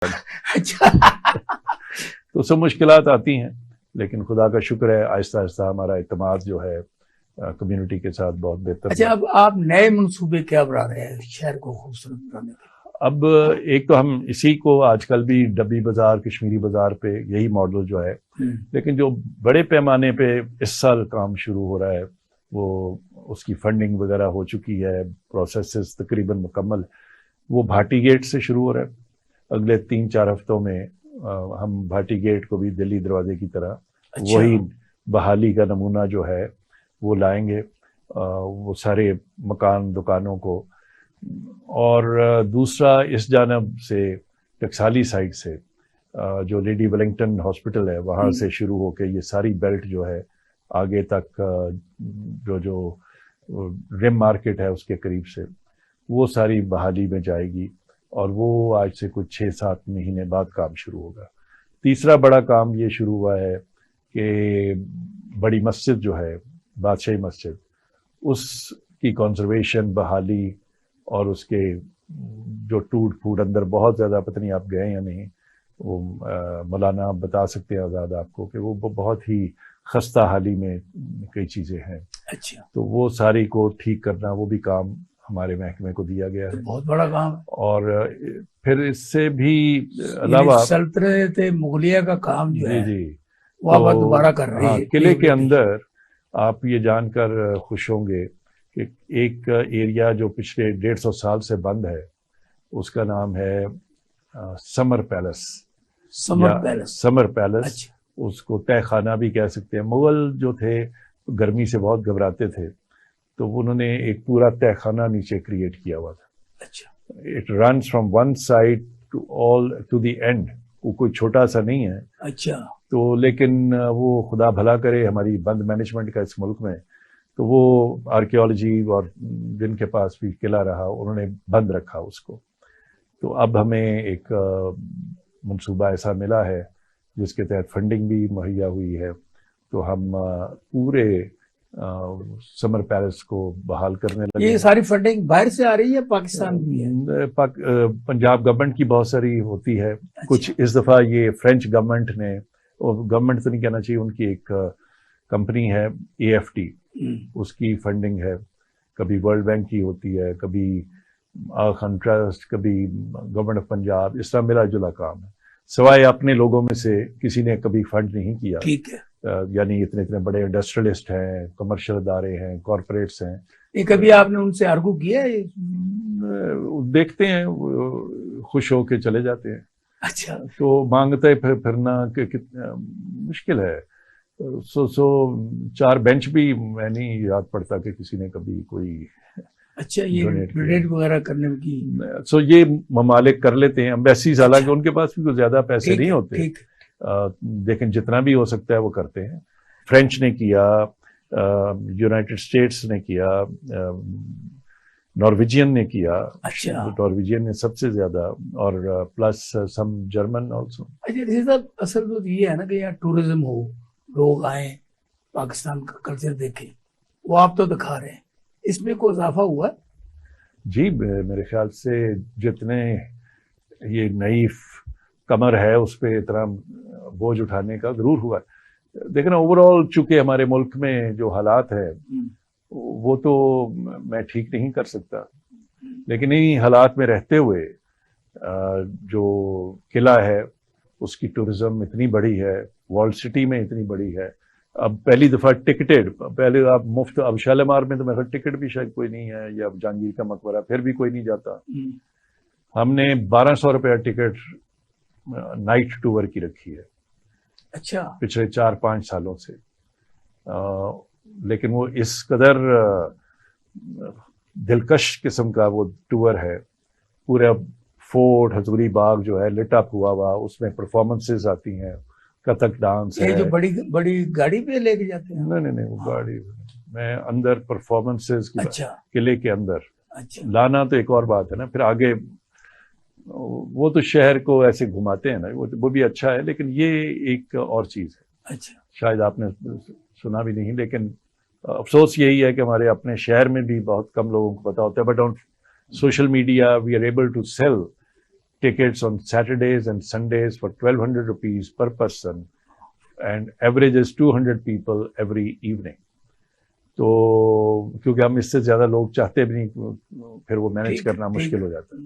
اچھا تو سب مشکلات آتی ہیں، لیکن خدا کا شکر ہے آہستہ آہستہ ہمارا اعتماد جو ہے کمیونٹی کے ساتھ بہت بہتر۔ اچھا، اب آپ نئے منصوبے کیا بنا رہے ہیں شہر کو خوبصورت بنانے کے؟ اب ایک تو ہم اسی کو آج کل بھی ڈبی بازار، کشمیری بازار پہ یہی ماڈل جو ہے، لیکن جو بڑے پیمانے پہ اس سال کام شروع ہو رہا ہے وہ اس کی فنڈنگ وغیرہ ہو چکی ہے، پروسیسز تقریباً مکمل، وہ بھاٹی گیٹ سے شروع ہو رہا ہے۔ اگلے 3-4 ہفتوں میں ہم بھاٹی گیٹ کو بھی دلی دروازے کی طرح وہی بحالی کا نمونہ جو ہے وہ لائیں گے، وہ سارے مکان دکانوں کو۔ اور دوسرا اس جانب سے ٹکسالی سائڈ سے جو لیڈی ویلنگٹن ہاسپٹل ہے وہاں سے شروع ہو کے یہ ساری بیلٹ جو ہے آگے تک جو رم مارکیٹ ہے اس کے قریب سے وہ ساری بحالی میں جائے گی، اور وہ آج سے کچھ 6-7 مہینے بعد کام شروع ہوگا۔ تیسرا بڑا کام یہ شروع ہوا ہے کہ بڑی مسجد جو ہے بادشاہی مسجد، اس کی کنزرویشن، بحالی، اور اس کے جو ٹوٹ پھوٹ اندر بہت زیادہ، پتہ نہیں آپ گئے یا نہیں، وہ مولانا بتا سکتے ہیں آزاد آپ کو کہ وہ بہت ہی خستہ حالی میں کئی چیزیں ہیں۔ اچھا، تو وہ ساری کو ٹھیک کرنا وہ بھی کام ہمارے محکمے کو دیا گیا ہے، بہت بڑا کام ہے۔ اور پھر اس سے بھی علاوہ سلطنت مغلیہ کا کام جو ہے جی وہ اب دوبارہ کر رہی ہے۔ قلعے کے اندر آپ یہ جان کر خوش ہوں گے کہ ایک ایریا جو پچھلے 150 سال سے بند ہے، اس کا نام ہے سمر پیلس۔ سمر پیلس، اس کو تہ خانہ بھی کہہ سکتے ہیں۔ مغل جو تھے گرمی سے بہت گھبراتے تھے، تو انہوں نے ایک پورا تہ خانہ نیچے کریٹ کیا ہوا تھا۔ اچھا، it runs from one side to the end, وہ کوئی چھوٹا سا نہیں ہے۔ اچھا، تو لیکن وہ خدا بھلا کرے ہماری بند مینجمنٹ کا اس ملک میں، تو وہ آرکیالوجی اور جن کے پاس بھی قلعہ رہا انہوں نے بند رکھا اس کو۔ تو اب ہمیں ایک منصوبہ ایسا ملا ہے جس کے تحت فنڈنگ بھی مہیا ہوئی ہے، تو ہم پورے سمر پیلس کو بحال کرنے لگے۔ یہ ساری فنڈنگ باہر سے آ رہی ہے پاکستان کی ہے؟ پنجاب گورنمنٹ کی بہت ساری ہوتی ہے، کچھ اس دفعہ یہ فرینچ گورنمنٹ نے، اور گورنمنٹ تو نہیں کہنا چاہیے، ان کی ایک کمپنی ہے AFT، اس کی فنڈنگ ہے، کبھی ورلڈ بینک کی ہوتی ہے، کبھی آغا خان ٹرسٹ، کبھی گورنمنٹ آف پنجاب، اس طرح ملا جلا کام ہے۔ سوائے اپنے لوگوں میں سے کسی نے کبھی فنڈ نہیں کیا، ٹھیک ہے، یعنی اتنے بڑے انڈسٹریلسٹ ہیں، کمرشل ادارے ہیں، کارپوریٹس ہیں۔ یہ کبھی آپ نے ان سے آرگو کیا ہے؟ دیکھتے ہیں، خوش ہو کے چلے جاتے ہیں۔ اچھا، تو مانگتے پھرنا کہ مشکل ہے۔ سو 4 بینچ بھی میں نہیں یاد پڑتا کہ کسی نے کبھی کوئی اچھا یہ ڈونیٹ وغیرہ کرنے کی۔ سو یہ ممالک کر لیتے ہیں، ایمبیسیز، حالانکہ ان کے پاس بھی کوئی زیادہ پیسے نہیں ہوتے، لیکن جتنا بھی ہو سکتا ہے وہ کرتے ہیں۔ فرینچ نے کیا، یونائٹڈ اسٹیٹس نے کیا، نارویجین نے کیا، نارویجین نے سب سے زیادہ، اور پلس سم جرمن آلسو۔ اچھا، اصل تو یہ ہے نا کہ یہاں ٹورزم ہو، لوگ آئیں پاکستان کا کلچر دیکھیں، وہ آپ تو دکھا رہے ہیں، اس میں کوئی اضافہ ہوا؟ جی میرے خیال سے جتنے یہ نئی کمر ہے اس پہ اتنا بوجھ اٹھانے کا ضرور ہوا ہے۔ دیکھنا اوور آل چونکہ ہمارے ملک میں جو حالات ہے وہ تو میں ٹھیک نہیں کر سکتا، لیکن انہی حالات میں رہتے ہوئے جو قلعہ ہے اس کی ٹورزم اتنی بڑی ہے، ورلڈ سٹی میں اتنی بڑی ہے۔ اب پہلی دفعہ ٹکٹڈ، پہلے آپ مفت، اب شالیمار میں تو میرا ٹکٹ بھی شاید کوئی نہیں ہے، یا جہانگیر کا مقبرہ پھر بھی کوئی نہیں جاتا۔ ہم نے 1200 روپیہ ٹکٹ نائٹ ٹور کی رکھی ہے، اچھا، پچھلے 4-5 سالوں سے، لیکن وہ اس قدر دلکش قسم کا وہ ٹور ہے۔ پورا فورٹ حضوری باغ جو ہے لٹ اپ ہوا ہوا، اس میں پرفارمنسز آتی ہیں، کتھک ڈانس ہے۔ جو بڑی گاڑی پہ لے کے جاتے ہیں؟ نہیں، وہ گاڑی میں اندر پرفارمنسز قلعے کے اندر لانا تو ایک اور بات ہے نا، پھر آگے وہ تو شہر کو ایسے گھماتے ہیں نا، وہ بھی اچھا ہے، لیکن یہ ایک اور چیز ہے۔ اچھا، شاید آپ نے سنا بھی نہیں، لیکن افسوس یہی ہے کہ ہمارے اپنے شہر میں بھی بہت کم لوگوں کو پتا ہوتا ہے، but on social media we are able to sell tickets on Saturdays and Sundays for 1,200 rupees per person, and average is 200 people every evening. تو کیونکہ ہم اس سے زیادہ لوگ چاہتے بھی نہیں, پھر وہ مینیج کرنا مشکل ہو جاتا ہے.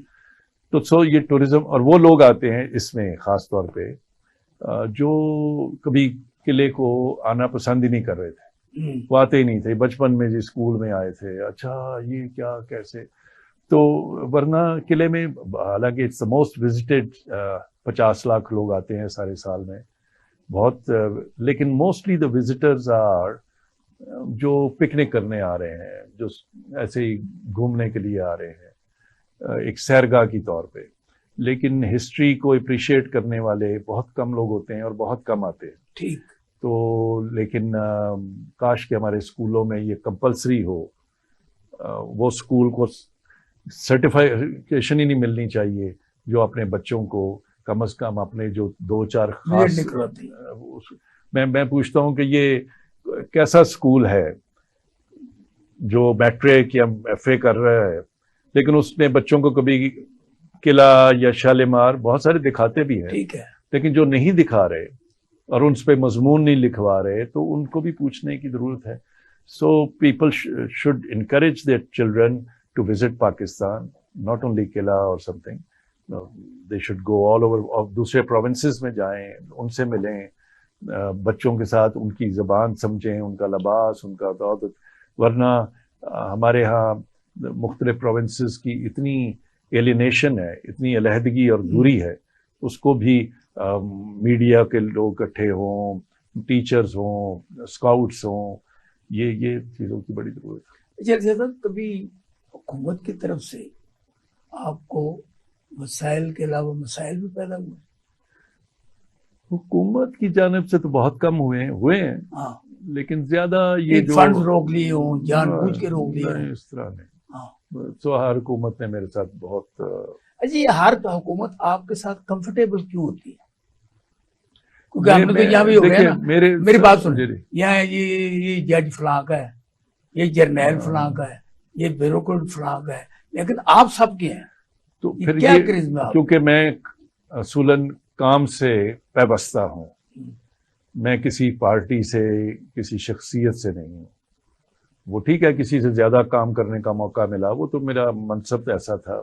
تو سو یہ ٹورزم, اور وہ لوگ آتے ہیں اس میں خاص طور پہ جو کبھی قلعے کو آنا پسند ہی نہیں کر رہے تھے, وہ آتے ہی نہیں تھے, بچپن میں جی اسکول میں آئے تھے, اچھا یہ کیا کیسے. تو ورنہ قلعے میں حالانکہ it's the most visited, 50 lakh لوگ آتے ہیں سارے سال میں بہت, لیکن موسٹلی دا وزٹرز آر جو پکنک کرنے آ رہے ہیں, جو ایسے ہی گھومنے کے لیے آ رہے ہیں ایک سیرگاہ کی طور پہ. لیکن ہسٹری کو اپریشیٹ کرنے والے بہت کم لوگ ہوتے ہیں اور بہت کم آتے ہیں. ٹھیک. تو لیکن کاش کہ ہمارے اسکولوں میں یہ کمپلسری ہو. وہ اسکول کو سرٹیفیکیشن ہی نہیں ملنی چاہیے جو اپنے بچوں کو کم از کم اپنے جو 2-4 خاص, میں پوچھتا ہوں کہ یہ کیسا اسکول ہے جو میٹرک یا ایف اے کر رہا ہے, لیکن اس میں بچوں کو کبھی قلعہ یا شالیمار بہت سارے دکھاتے بھی ہیں, ٹھیک ہے, لیکن جو نہیں دکھا رہے اور ان پہ مضمون نہیں لکھوا رہے, تو ان کو بھی پوچھنے کی ضرورت ہے. So people should encourage their children to visit Pakistan, not only قلعہ اور something. They should go all over, دوسرے پروونسز میں جائیں, ان سے ملیں, بچوں کے ساتھ ان کی زبان سمجھیں, ان کا لباس, ان کا عادت. ورنہ ہمارے ہاں مختلف پروونسز کی اتنی ایلینیشن ہے, اتنی علیحدگی اور دوری ہے, اس کو بھی میڈیا کے لوگ اکٹھے ہوں, ٹیچرز ہوں, اسکاؤٹس ہوں, یہ چیزوں کی بڑی ضرورت ہے. جیسا کبھی حکومت کی طرف سے آپ کو وسائل کے علاوہ مسائل بھی پیدا ہوئے؟ حکومت کی جانب سے تو بہت کم ہوئے ہیں, لیکن زیادہ یہ جو فنڈ روک لیے ہوں, جان بوجھ کے روک لیے ہوں, اس طرح نہیں. تو ہر حکومت نے میرے ساتھ بہت. جی, ہر حکومت آپ کے ساتھ کمفرٹیبل کیوں ہوتی ہے؟ کیونکہ ہم نے تو یہاں بھی ہو گیا نا, میری بات سنیں, یہاں یہ جج فلاں کا ہے, یہ جرنیل فلاں کا ہے, یہ بیوروکریٹ فلاں کا ہے, لیکن آپ سب کے ہیں. تو پھر کیونکہ میں اصولاً کام سے پیوستہ ہوں, میں کسی پارٹی سے, کسی شخصیت سے نہیں ہوں. وہ ٹھیک ہے کسی سے زیادہ کام کرنے کا موقع ملا, وہ تو میرا منصب ایسا تھا,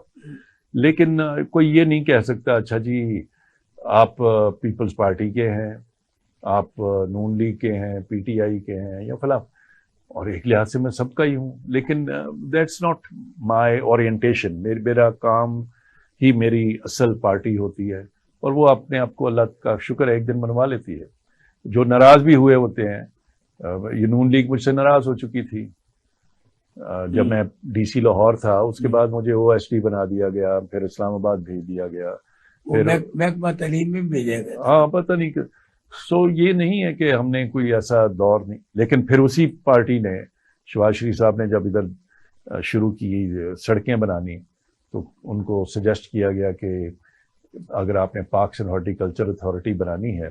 لیکن کوئی یہ نہیں کہہ سکتا اچھا جی آپ پیپلز پارٹی کے ہیں, آپ نون لیگ کے ہیں, پی ٹی آئی کے ہیں یا فلاں, اور ایک لحاظ سے میں سب کا ہی ہوں, لیکن دیٹس ناٹ مائی اورینٹیشن. میرا کام ہی میری اصل پارٹی ہوتی ہے, اور وہ اپنے آپ کو اللہ کا شکر ہے ایک دن منوا لیتی ہے. جو ناراض بھی ہوئے ہوتے ہیں, یہ نون لیگ مجھ سے ناراض ہو چکی تھی جب میں ڈی سی لاہور تھا, اس کے بعد مجھے او ایس ڈی بنا دیا گیا, پھر اسلام آباد بھیج دیا گیا, پھر محکمہ تعلیم میں بھیجا گیا. ہاں پتہ نہیں کہ سو یہ نہیں ہے کہ ہم نے کوئی ایسا دور نہیں. لیکن پھر اسی پارٹی نے, شہباز شریف صاحب نے جب ادھر شروع کی سڑکیں بنانی, تو ان کو سجیسٹ کیا گیا کہ اگر آپ نے پارکس اینڈ ہارٹیکلچر اتھارٹی بنانی ہے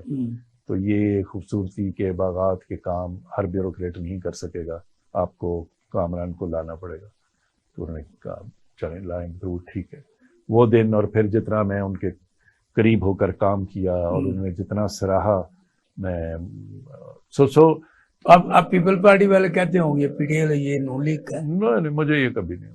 تو یہ خوبصورتی کے باغات کے کام ہر بیوروکریٹ نہیں کر سکے گا, آپ کو کامران کو لانا پڑے گا. تو انہوں نے کہا چلیں لائیں تو ٹھیک ہے. وہ دن اور پھر جتنا میں ان کے قریب ہو کر کام کیا اور انہوں نے جتنا سراہا, میں آپ پیپل پارٹی والے کہتے ہوں گے پی ٹی آئی یہ نون لیگ کا ہے. نہیں, مجھے یہ کبھی نہیں.